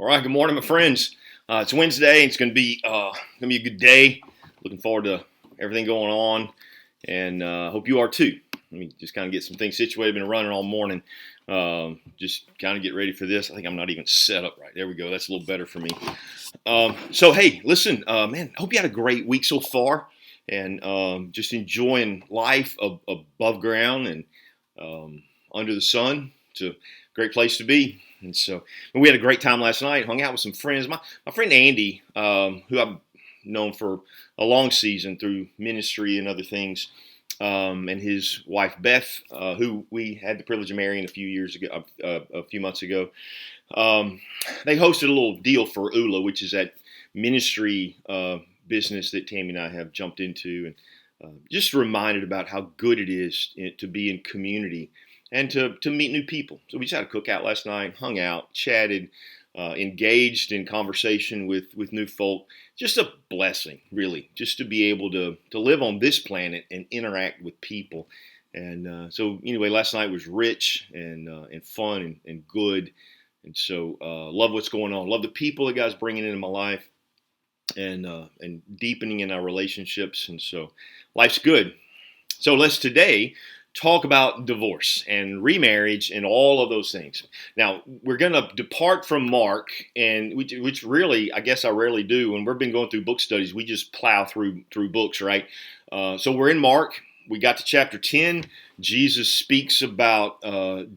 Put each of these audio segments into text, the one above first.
All right, good morning, my friends. It's Wednesday. It's gonna be a good day. Looking forward to everything going on, and hope you are too. Let me just kind of get some things situated. Been running all morning. Just kind of get ready for this. I think I'm not even set up right. There we go. That's a little better for me. So hey, listen, man. I hope you had a great week so far, and just enjoying life above ground and under the sun. It's a great place to be. And we had a great time last night. Hung out with some friends. My friend Andy, who I've known for a long season through ministry and other things, and his wife Beth, who we had the privilege of marrying a few months ago. They hosted a little deal for ULA, which is that ministry business that Tammy and I have jumped into, and just reminded about how good it is to be in community and to meet new people. So we just had a cookout last night, hung out, chatted, engaged in conversation with new folk. Just a blessing, really, just to be able to live on this planet and interact with people. And so anyway, last night was rich and fun and good. And so love what's going on. Love the people that God's bringing into my life and deepening in our relationships. And so life's good. So let's today talk about divorce and remarriage and all of those things. Now, we're going to depart from Mark, and which really, I guess I rarely do. When we've been going through book studies, we just plow through books, right? So we're in Mark. We got to chapter 10. Jesus speaks about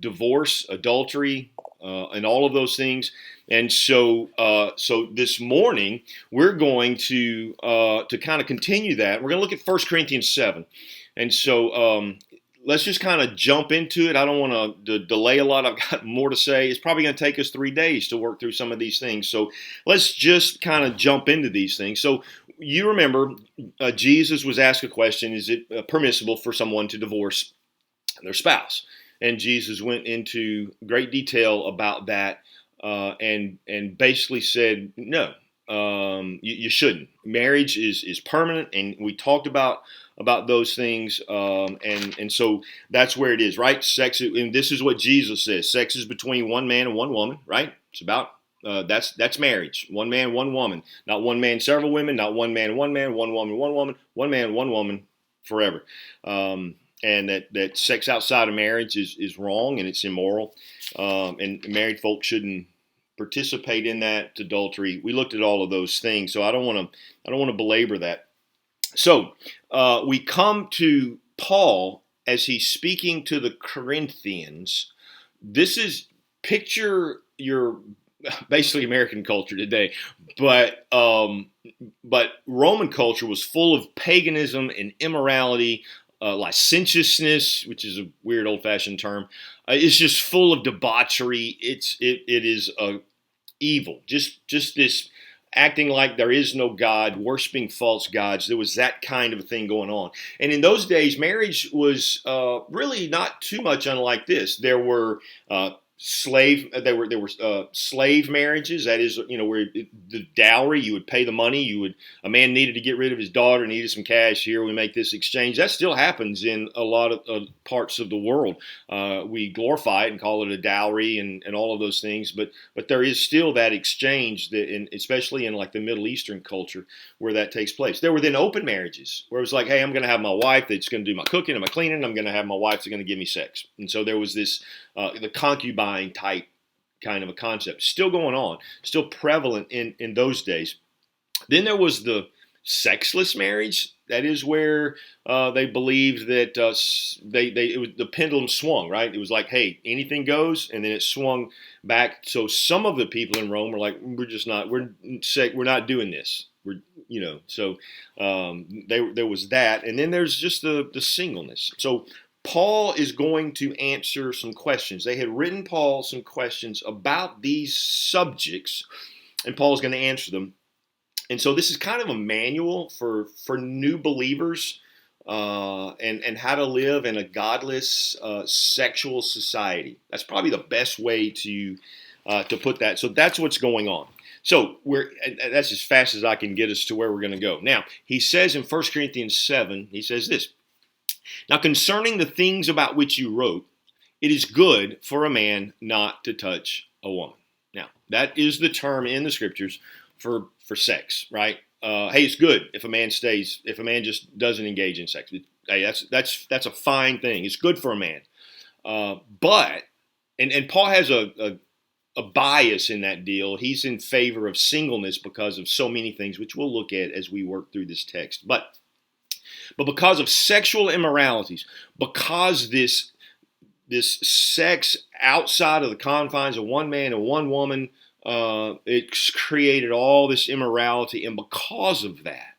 divorce, adultery, and all of those things. And so this morning, we're going to kind of continue that. We're going to look at 1 Corinthians 7. And so let's just kind of jump into it. I don't want to delay a lot. I've got more to say. It's probably going to take us 3 days to work through some of these things. So let's just kind of jump into these things. So you remember Jesus was asked a question, is it permissible for someone to divorce their spouse? And Jesus went into great detail about that and basically said, no, you shouldn't. Marriage is permanent, and we talked about those things, and so that's where it is, right? Sex, and this is what Jesus says: sex is between one man and one woman, right? It's about that's marriage. One man, one woman, not one man, several women, not one man, one man, one woman, one man, one woman, forever. And that sex outside of marriage is wrong and it's immoral, and married folks shouldn't participate in that. Adultery. We looked at all of those things, so I don't want to belabor that. So we come to Paul as he's speaking to the Corinthians. This is picture your basically American culture today, but Roman culture was full of paganism and immorality, licentiousness, which is a weird old-fashioned term. It's just full of debauchery. It is evil. Just this acting like there is no God, worshiping false gods. There was that kind of a thing going on. And in those days, marriage was really not too much unlike this. There were slave marriages. That is, where the dowry, you would pay the money. A man needed to get rid of his daughter, needed some cash. Here we make this exchange. That still happens in a lot of parts of the world. We glorify it and call it a dowry and all of those things. But there is still that exchange especially in like the Middle Eastern culture where that takes place. There were then open marriages where it was like, hey, I'm going to have my wife that's going to do my cooking and my cleaning. I'm going to have my wife that's going to give me sex. And so there was this the concubine type kind of a concept still going on, still prevalent in those days. Then there was the sexless marriage. That is where they believed that the pendulum swung, right? It was like, hey, anything goes, and then it swung back. So some of the people in Rome were like, we're not doing this. So there was that, and then there's just the singleness. So Paul is going to answer some questions. They had written Paul some questions about these subjects, and Paul is going to answer them. And so this is kind of a manual for new believers and how to live in a godless sexual society. That's probably the best way to put that. So that's what's going on. So that's as fast as I can get us to where we're going to go. Now, he says in 1 Corinthians 7, he says this: now, concerning the things about which you wrote, it is good for a man not to touch a woman. Now, that is the term in the scriptures for sex, right? Hey, it's good if a man just doesn't engage in sex. Hey, that's a fine thing. It's good for a man. But Paul has a bias in that deal. He's in favor of singleness because of so many things, which we'll look at as we work through this text. But because of sexual immoralities, because this sex outside of the confines of one man and one woman, it's created all this immorality. And because of that,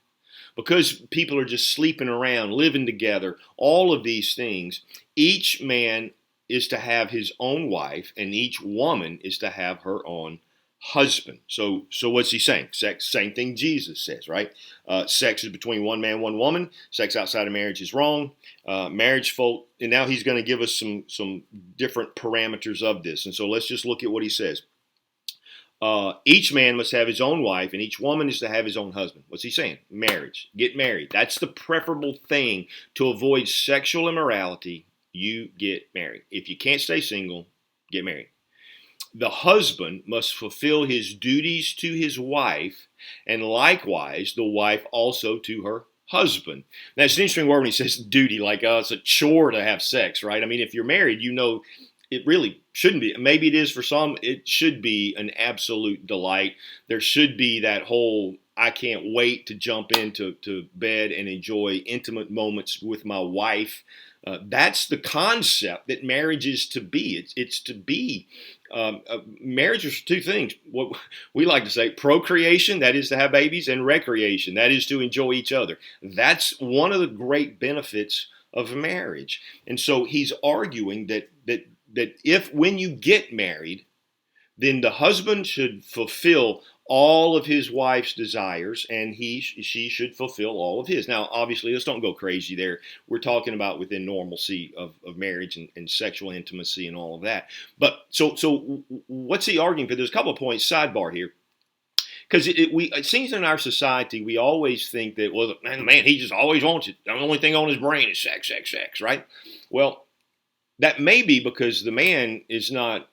because people are just sleeping around, living together, all of these things, each man is to have his own wife and each woman is to have her own husband. So what's he saying? Sex, same thing Jesus says, right? Sex is between one man, one woman. Sex outside of marriage is wrong. Marriage folk, and now he's going to give us some different parameters of this. And so let's just look at what he says. Each man must have his own wife, and each woman is to have his own husband. What's he saying? Marriage. Get married. That's the preferable thing to avoid sexual immorality. You get married. If you can't stay single, get married. The husband must fulfill his duties to his wife, and likewise the wife also to her husband. Now, it's an interesting word when he says duty, like it's a chore to have sex, right? I mean, if you're married, you know it really shouldn't be. Maybe it is for some. It should be an absolute delight. There should be that whole, I can't wait to jump into bed and enjoy intimate moments with my wife. That's the concept that marriage is to be. It's to be. Marriage is two things. What we like to say, procreation, that is to have babies, and recreation, that is to enjoy each other. That's one of the great benefits of marriage. And so he's arguing that if when you get married, then the husband should fulfill all of his wife's desires, and she should fulfill all of his. Now, obviously, let's don't go crazy there. We're talking about within normalcy of marriage and sexual intimacy and all of that. But so what's he arguing for? There's a couple of points, sidebar here. Because it seems in our society, we always think that, well, man, he just always wants it. The only thing on his brain is sex, right? Well, that may be because the man is not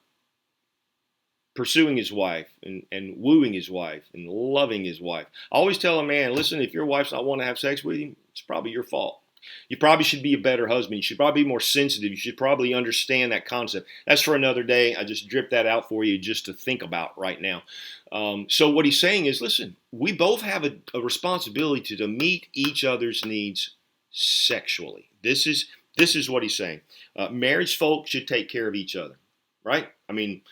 pursuing his wife and wooing his wife and loving his wife. I always tell a man, listen, if your wife's not wanting to have sex with you, it's probably your fault. You probably should be a better husband. You should probably be more sensitive. You should probably understand that concept. That's for another day. I just dripped that out for you just to think about right now. So what he's saying is, listen, we both have a responsibility to meet each other's needs sexually. This is what he's saying. Marriage folk should take care of each other, right? I mean,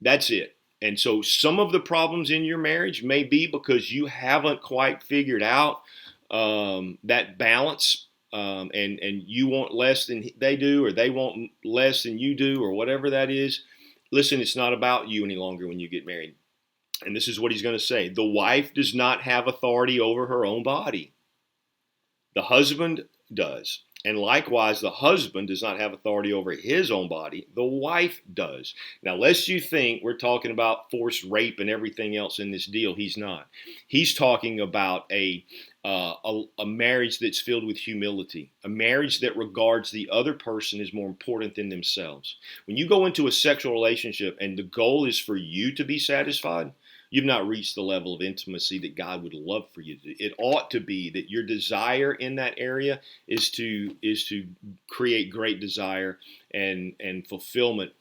that's it. And so some of the problems in your marriage may be because you haven't quite figured out that balance, and you want less than they do, or they want less than you do, or whatever that is. Listen, it's not about you any longer when you get married. And this is what he's going to say. The wife does not have authority over her own body. The husband does. And likewise, the husband does not have authority over his own body. The wife does. Now, lest you think we're talking about forced rape and everything else in this deal, he's not. He's talking about a marriage that's filled with humility, a marriage that regards the other person as more important than themselves. When you go into a sexual relationship and the goal is for you to be satisfied, you've not reached the level of intimacy that God would love for you to do. It ought to be that your desire in that area is to create great desire and fulfillment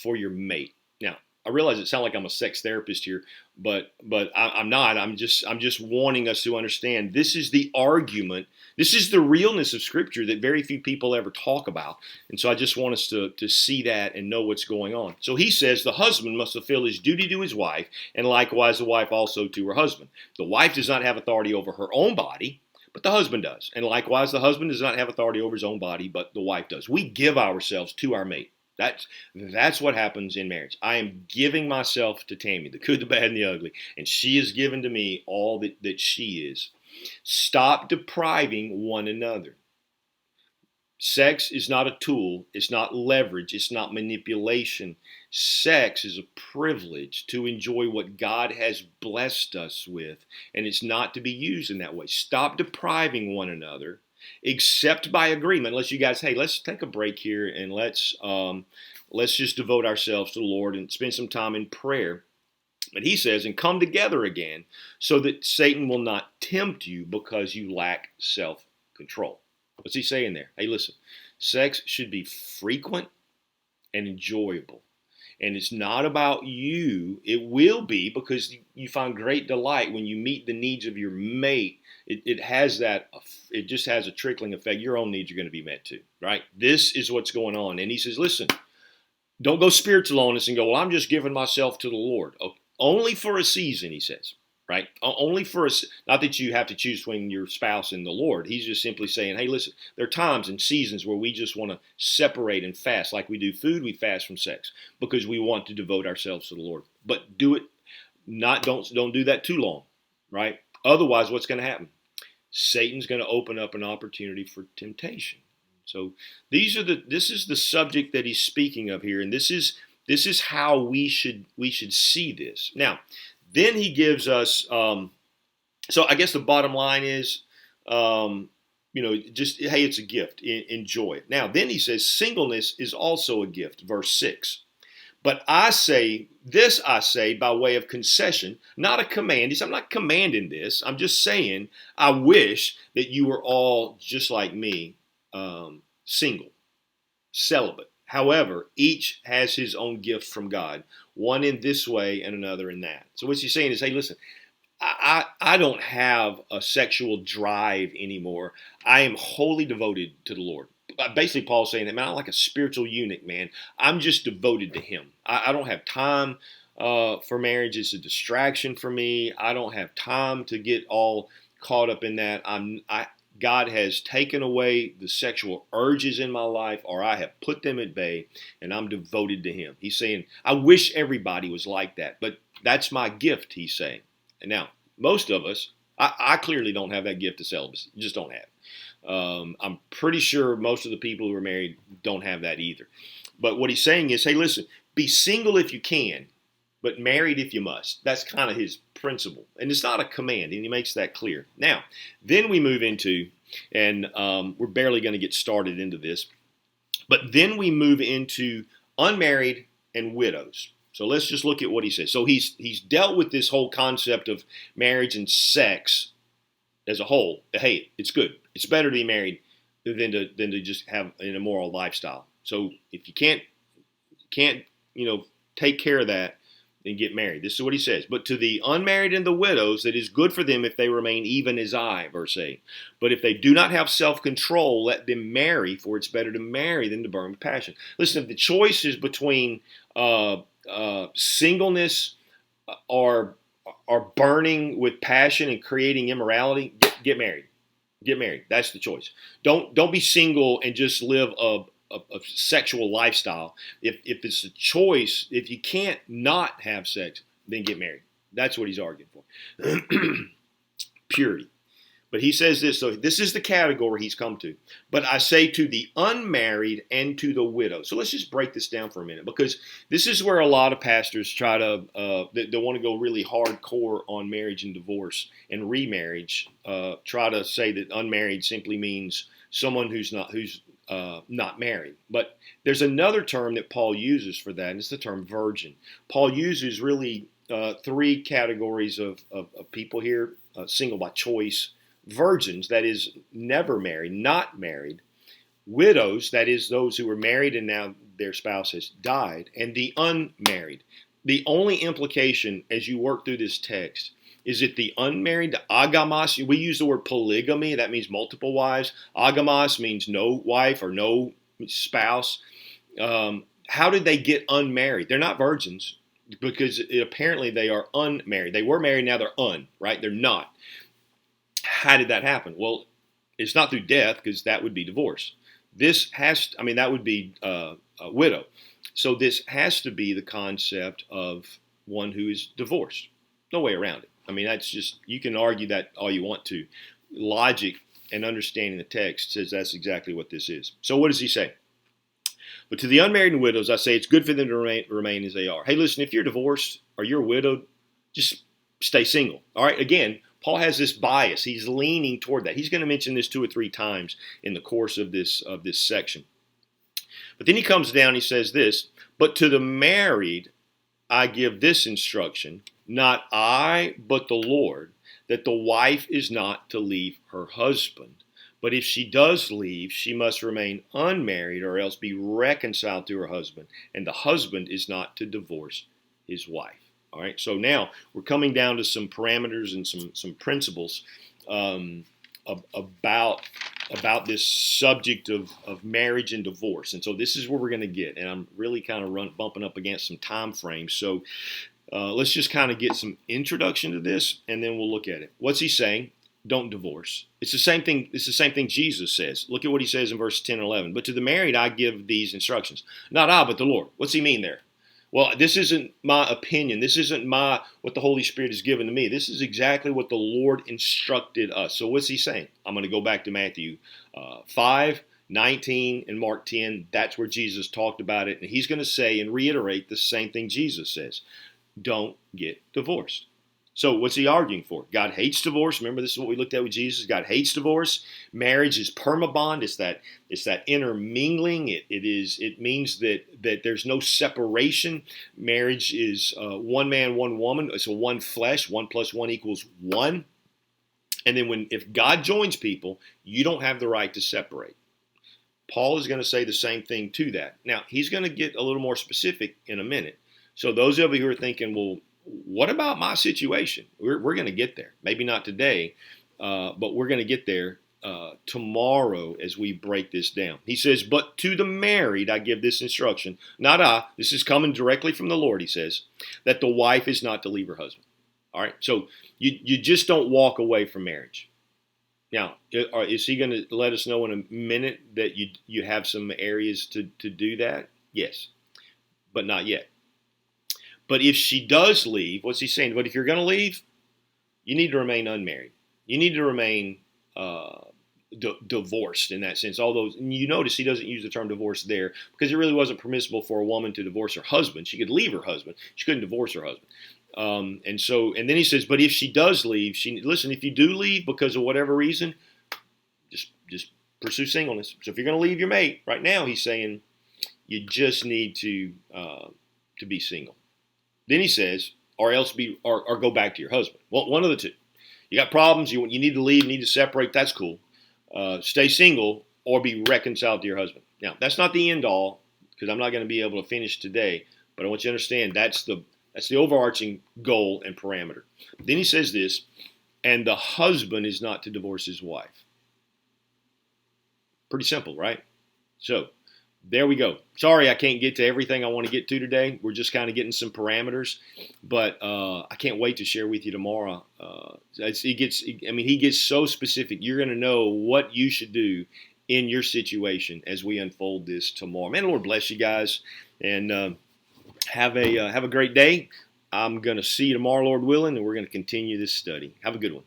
for your mate. Now, I realize it sounds like I'm a sex therapist here, but I'm not. I'm just wanting us to understand this is the argument. This is the realness of Scripture that very few people ever talk about. And so I just want us to see that and know what's going on. So he says the husband must fulfill his duty to his wife, and likewise the wife also to her husband. The wife does not have authority over her own body, but the husband does. And likewise the husband does not have authority over his own body, but the wife does. We give ourselves to our mate. That's what happens in marriage. I am giving myself to Tammy, the good, the bad, and the ugly, and she is given to me all that she is. Stop depriving one another. Sex is not a tool. It's not leverage. It's not manipulation. Sex is a privilege to enjoy what God has blessed us with, and it's not to be used in that way. Stop depriving one another. except by agreement. Unless you guys, hey, let's take a break here and let's just devote ourselves to the Lord and spend some time in prayer. But he says, and come together again so that Satan will not tempt you because you lack self-control. What's he saying there? Hey, listen, sex should be frequent and enjoyable. And it's not about you. It will be, because you find great delight when you meet the needs of your mate. It just has a trickling effect. Your own needs are going to be met too, right? This is what's going on. And he says, listen, don't go spiritual on this and go, well, I'm just giving myself to the Lord. Only for a season, he says, right? Only for not that you have to choose between your spouse and the Lord. He's just simply saying, hey, listen, there are times and seasons where we just want to separate and fast. Like we do food, we fast from sex because we want to devote ourselves to the Lord. But do it don't do that too long, right? Otherwise, what's going to happen? Satan's going to open up an opportunity for temptation. So this is the subject that he's speaking of here, and this is how we should see this. Now, then he gives us. So I guess the bottom line is, just hey, it's a gift. Enjoy it. Now, then he says singleness is also a gift. Verse 6. But I say by way of concession, not a command. He said, I'm not commanding this. I'm just saying I wish that you were all just like me, single, celibate. However, each has his own gift from God, one in this way and another in that. So what he's saying is, hey, listen, I don't have a sexual drive anymore. I am wholly devoted to the Lord. Basically, Paul's saying that, man, I'm like a spiritual eunuch, man. I'm just devoted to him. I don't have time for marriage. It's a distraction for me. I don't have time to get all caught up in that. God has taken away the sexual urges in my life, or I have put them at bay, and I'm devoted to him. He's saying, I wish everybody was like that, but that's my gift, he's saying. And now, most of us, I clearly don't have that gift of celibacy. Just don't have it. I'm pretty sure most of the people who are married don't have that either. But what he's saying is, hey, listen, be single if you can, but married if you must. That's kind of his principle. And it's not a command, and he makes that clear. Now, then we move into, and we're barely going to get started into this, but then we move into unmarried and widows. So let's just look at what he says. So he's dealt with this whole concept of marriage and sex as a whole. Hey, it's good. It's better to be married than to just have an immoral lifestyle. So if you can't take care of that, then get married. This is what he says. But to the unmarried and the widows, it is good for them if they remain even as I, verse 8. But if they do not have self-control, let them marry, for it's better to marry than to burn with passion. Listen, if the choice is between singleness or burning with passion and creating immorality, get married. Get married. That's the choice. Don't be single and just live a sexual lifestyle. If it's a choice, if you can't not have sex, then get married. That's what he's arguing for. Purity. But he says this, so this is the category he's come to. But I say to the unmarried and to the widow. So let's just break this down for a minute, because this is where a lot of pastors try to, they want to go really hardcore on marriage and divorce and remarriage. Try to say that unmarried simply means someone who's not married. But there's another term that Paul uses for that, and it's the term virgin. Paul uses really three categories of people here: single by choice, virgins, that is never married, not married, widows, that is those who were married and now their spouse has died, and the unmarried. The only implication as you work through this text is that the unmarried, the agamos, we use the word polygamy, that means multiple wives. Agamos means no wife or no spouse. How did they get unmarried? They're not virgins, because apparently they are unmarried. They were married, now they're right? They're not. How did that happen? Well, it's not through death, because that would be divorce. That would be a widow. So this has to be the concept of one who is divorced. No way around it. That's just, you can argue that all you want to. Logic and understanding the text says that's exactly what this is. So what does he say? But to the unmarried and widows, I say it's good for them to remain as they are. Hey, listen, if you're divorced or you're widowed, just stay single. All right. Again, Paul has this bias. He's leaning toward that. He's going to mention this 2 or 3 times in the course of this section. But then he comes down, he says this, but to the married I give this instruction, not I, but the Lord, that the wife is not to leave her husband. But if she does leave, she must remain unmarried or else be reconciled to her husband. And the husband is not to divorce his wife. All right, so now we're coming down to some parameters and some principles about this subject of marriage and divorce. And so this is where we're going to get. And I'm really kind of bumping up against some time frames. So let's just kind of get some introduction to this, and then we'll look at it. What's he saying? Don't divorce. It's the same thing. It's the same thing Jesus says. Look at what he says in verse 10 and 11. But to the married, I give these instructions. Not I, but the Lord. What's he mean there? Well, this isn't my opinion. This isn't what the Holy Spirit has given to me. This is exactly what the Lord instructed us. So what's he saying? I'm going to go back to Matthew 5, 19, and Mark 10. That's where Jesus talked about it. And he's going to say and reiterate the same thing Jesus says. Don't get divorced. So what's he arguing for? God hates divorce. Remember, this is what we looked at with Jesus. God hates divorce. Marriage is permabond. It's that intermingling. It means that there's no separation. Marriage is one man, one woman. It's a one flesh. 1 + 1 = 1. And then if God joins people, you don't have the right to separate. Paul is going to say the same thing to that. Now, he's going to get a little more specific in a minute. So those of you who are thinking, well, what about my situation? We're going to get there. Maybe not today, but we're going to get there tomorrow as we break this down. He says, but to the married I give this instruction, not I. This is coming directly from the Lord, he says, that the wife is not to leave her husband. All right, so you just don't walk away from marriage. Now, is he going to let us know in a minute that you have some areas to do that? Yes, but not yet. But if she does leave, what's he saying? But if you're going to leave, you need to remain unmarried. You need to remain divorced in that sense. Although you notice he doesn't use the term divorce there because it really wasn't permissible for a woman to divorce her husband. She could leave her husband. She couldn't divorce her husband. And then he says, but if she does leave, listen, if you do leave because of whatever reason, just pursue singleness. So if you're going to leave your mate right now, he's saying you just need to be single. Then he says, or else or go back to your husband. Well, one of the two. You got problems. You need to leave. You need to separate. That's cool. Stay single or be reconciled to your husband. Now, that's not the end all because I'm not going to be able to finish today. But I want you to understand that's the overarching goal and parameter. Then he says this, and the husband is not to divorce his wife. Pretty simple, right? So there we go. Sorry, I can't get to everything I want to get to today. We're just kind of getting some parameters, but I can't wait to share with you tomorrow. He gets so specific. You're going to know what you should do in your situation as we unfold this tomorrow. Man, Lord bless you guys, and have a great day. I'm going to see you tomorrow, Lord willing, and we're going to continue this study. Have a good one.